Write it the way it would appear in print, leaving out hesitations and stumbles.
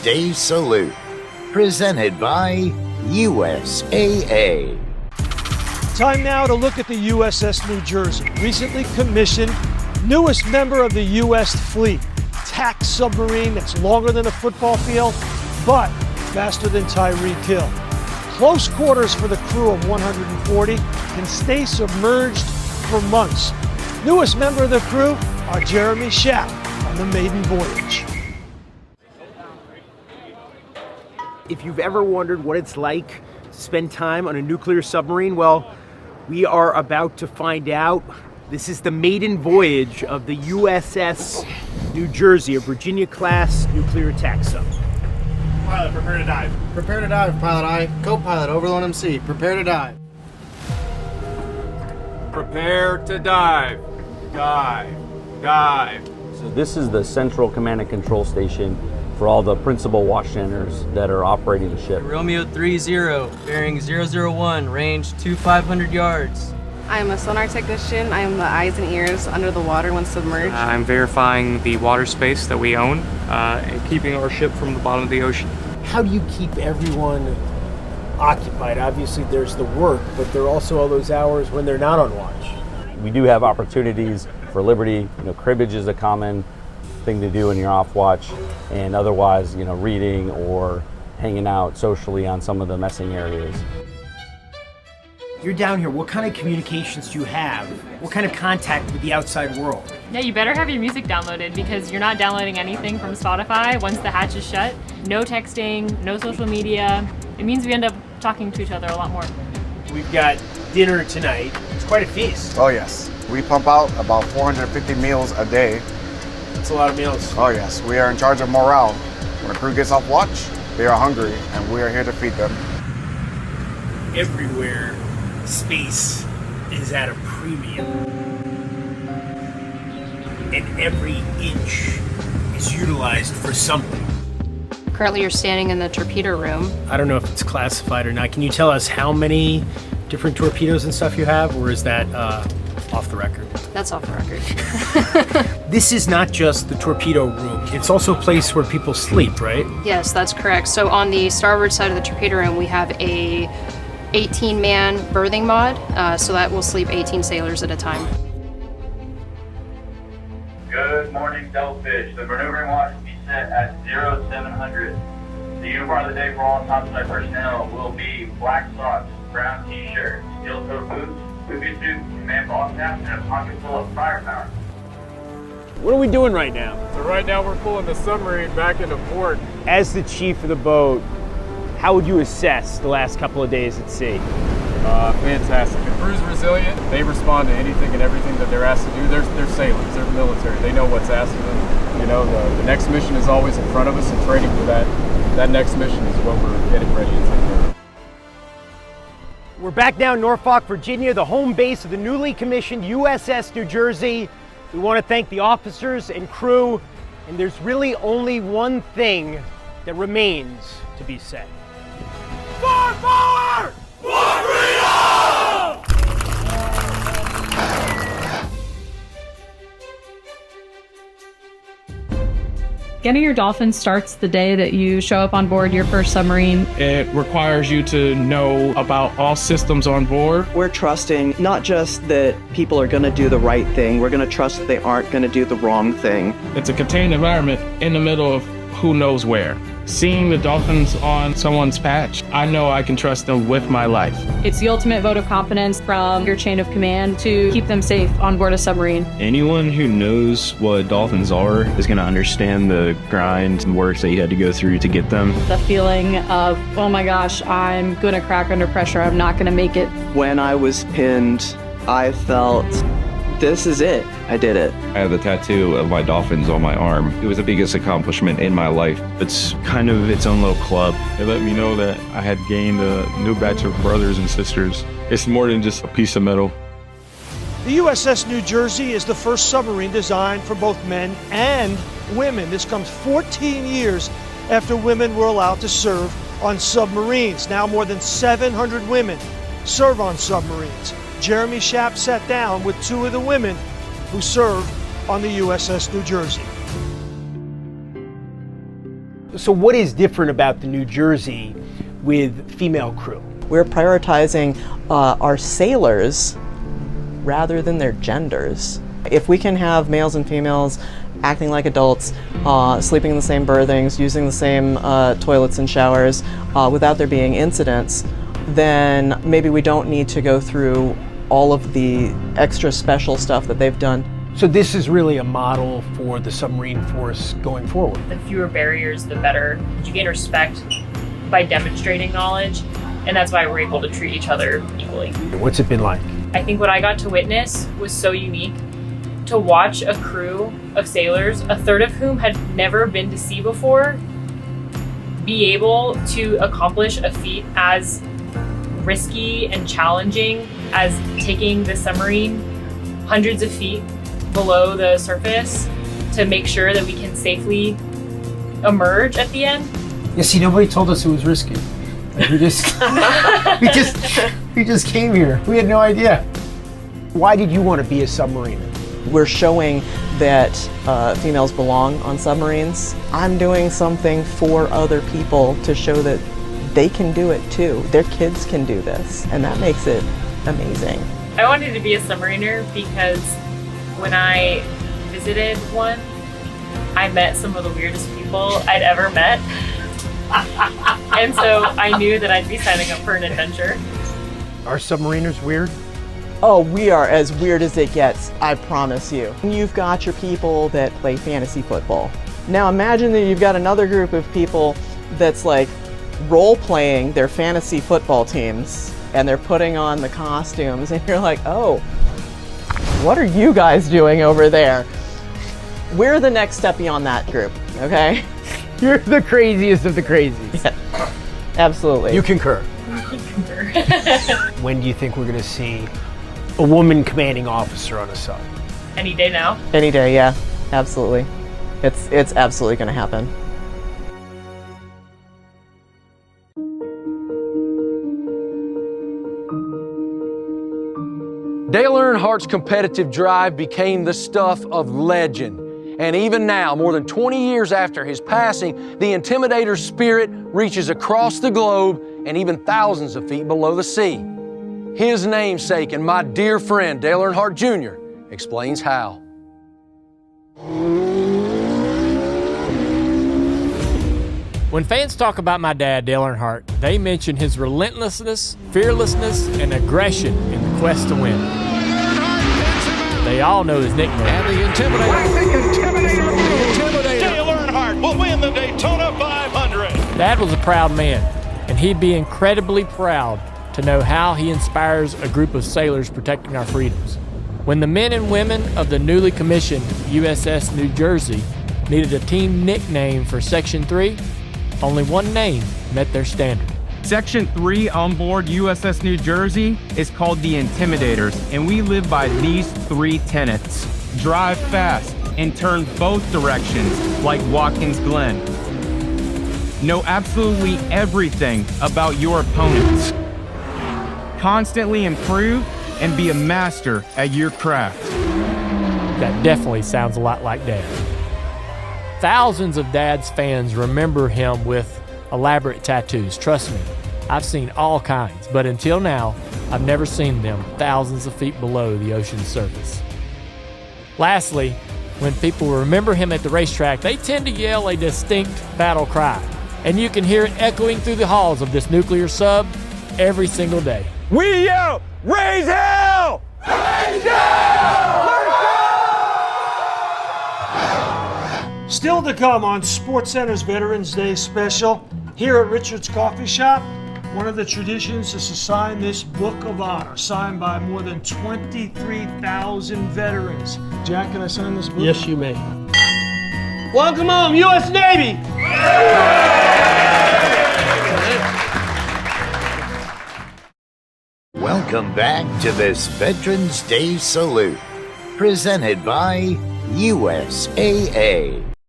Day Salute, presented by USAA. Time now to look at the USS New Jersey, recently commissioned newest member of the U.S. fleet. TAC submarine that's longer than a football field, but faster than Tyreek Hill. Close quarters for the crew of 140, can stay submerged for months. Newest member of the crew, our Jeremy Schaap on the maiden voyage. If you've ever wondered what it's like to spend time on a nuclear submarine, well, we are about to find out. This is the maiden voyage of the USS New Jersey, a Virginia-class nuclear attack sub. Pilot, prepare to dive. Prepare to dive, Pilot I. Co-pilot, Overland MC, prepare to dive. Prepare to dive. Dive. Dive. So this is the central command and control station for all the principal watchlanders that are operating the ship. Romeo 30, bearing 001, range 2500 yards. I am a sonar technician. I am the eyes and ears under the water when submerged. I'm verifying the water space that we own and keeping our ship from the bottom of the ocean. How do you keep everyone occupied? Obviously there's the work, but there are also all those hours when they're not on watch. We do have opportunities for liberty. Cribbage is a common thing to do when you're off watch, and otherwise, reading or hanging out socially on some of the messing areas. You're down here, what kind of communications do you have? What kind of contact with the outside world? Yeah, you better have your music downloaded because you're not downloading anything from Spotify once the hatch is shut. No texting, no social media. It means we end up talking to each other a lot more. We've got dinner tonight. It's quite a feast. Oh yes, we pump out about 450 meals a day. It's a lot of meals. Oh yes, we are in charge of morale. When the crew gets off watch, they are hungry and we are here to feed them. Everywhere, space is at a premium. And every inch is utilized for something. Currently you're standing in the torpedo room. I don't know if it's classified or not. Can you tell us how many different torpedoes and stuff you have, or is that off the record? That's off the record. This is not just the torpedo room. It's also a place where people sleep, right? Yes, that's correct. So on the starboard side of the torpedo room, we have a 18-man berthing mod, so that will sleep 18 sailors at a time. Good morning, Devilfish. The maneuvering watch will be set at 0700. The uniform of the day for all topside personnel will be black socks, brown t-shirt, steel-toed boots, booby suit, command ball cap, and a pocket full of firepower. What are we doing right now? So right now we're pulling the submarine back into port. As the chief of the boat, how would you assess the last couple of days at sea? Fantastic. The crew's resilient. They respond to anything and everything that they're asked to do. They're sailors. They're military. They know what's asked of them. The next mission is always in front of us, and training for that next mission is what we're getting ready to take care of. We're back now in Norfolk, Virginia, the home base of the newly commissioned USS New Jersey. We want to thank the officers and crew, and there's really only one thing that remains to be said. For power! For freedom! Getting your dolphin starts the day that you show up on board your first submarine. It requires you to know about all systems on board. We're trusting not just that people are going to do the right thing, we're going to trust that they aren't going to do the wrong thing. It's a contained environment in the middle of who knows where. Seeing the dolphins on someone's patch, I know I can trust them with my life. It's the ultimate vote of confidence from your chain of command to keep them safe on board a submarine. Anyone who knows what dolphins are is going to understand the grind and work that you had to go through to get them. The feeling of, oh my gosh, I'm gonna crack under pressure, I'm not gonna make it. When I was pinned, I felt, this is it. I did it. I have the tattoo of my dolphins on my arm. It was the biggest accomplishment in my life. It's kind of its own little club. It let me know that I had gained a new batch of brothers and sisters. It's more than just a piece of metal. The USS New Jersey is the first submarine designed for both men and women. This comes 14 years after women were allowed to serve on submarines. Now more than 700 women serve on submarines. Jeremy Schaap sat down with two of the women who serve on the USS New Jersey. So what is different about the New Jersey with female crew? We're prioritizing our sailors rather than their genders. If we can have males and females acting like adults, sleeping in the same berthings, using the same toilets and showers without there being incidents, then maybe we don't need to go through all of the extra special stuff that they've done. So this is really a model for the submarine force going forward. The fewer barriers, the better. You gain respect by demonstrating knowledge, and that's why we're able to treat each other equally. What's it been like? I think what I got to witness was so unique. To watch a crew of sailors, a third of whom had never been to sea before, be able to accomplish a feat as risky and challenging as taking the submarine hundreds of feet below the surface to make sure that we can safely emerge at the end. Yeah, see, nobody told us it was risky. Like, we just came here. We had no idea. Why did you want to be a submariner? We're showing that females belong on submarines. I'm doing something for other people to show that they can do it too. Their kids can do this, and that makes it amazing. I wanted to be a submariner because when I visited one, I met some of the weirdest people I'd ever met. And so I knew that I'd be signing up for an adventure. Are submariners weird? Oh, we are as weird as it gets, I promise you. You've got your people that play fantasy football. Now imagine that you've got another group of people that's like role-playing their fantasy football teams, and they're putting on the costumes, and you're like, oh, what are you guys doing over there? We're the next step beyond that group, okay? You're the craziest of the crazies. Yeah, absolutely. You concur. When do you think we're going to see a woman commanding officer on a sub? Any day now. Any day, yeah, absolutely. It's absolutely going to happen. Dale Earnhardt's competitive drive became the stuff of legend. And even now, more than 20 years after his passing, the Intimidator's spirit reaches across the globe and even thousands of feet below the sea. His namesake and my dear friend, Dale Earnhardt Jr., explains how. When fans talk about my dad, Dale Earnhardt, they mention his relentlessness, fearlessness, and aggression in the quest to win. They all know his nickname. And the Intimidator. Dale Earnhardt will win the Daytona 500. Dad was a proud man, and he'd be incredibly proud to know how he inspires a group of sailors protecting our freedoms. When the men and women of the newly commissioned USS New Jersey needed a team nickname for Section 3, only one name met their standard. Section 3 on board USS New Jersey is called the Intimidators, and we live by these 3 tenets. Drive fast and turn both directions like Watkins Glen. Know absolutely everything about your opponents. Constantly improve and be a master at your craft. That definitely sounds a lot like Dad. Thousands of Dad's fans remember him with elaborate tattoos. Trust me, I've seen all kinds, but until now, I've never seen them thousands of feet below the ocean's surface. Lastly, when people remember him at the racetrack, they tend to yell a distinct battle cry, and you can hear it echoing through the halls of this nuclear sub every single day. We yell, raise hell! Raise hell! Still to come on SportsCenter's Veterans Day special, here at Richard's Coffee Shop, one of the traditions is to sign this Book of Honor, signed by more than 23,000 veterans. Jack, can I sign this book? Yes, you may. Welcome home, U.S. Navy! Welcome back to this Veterans Day Salute, presented by USAA.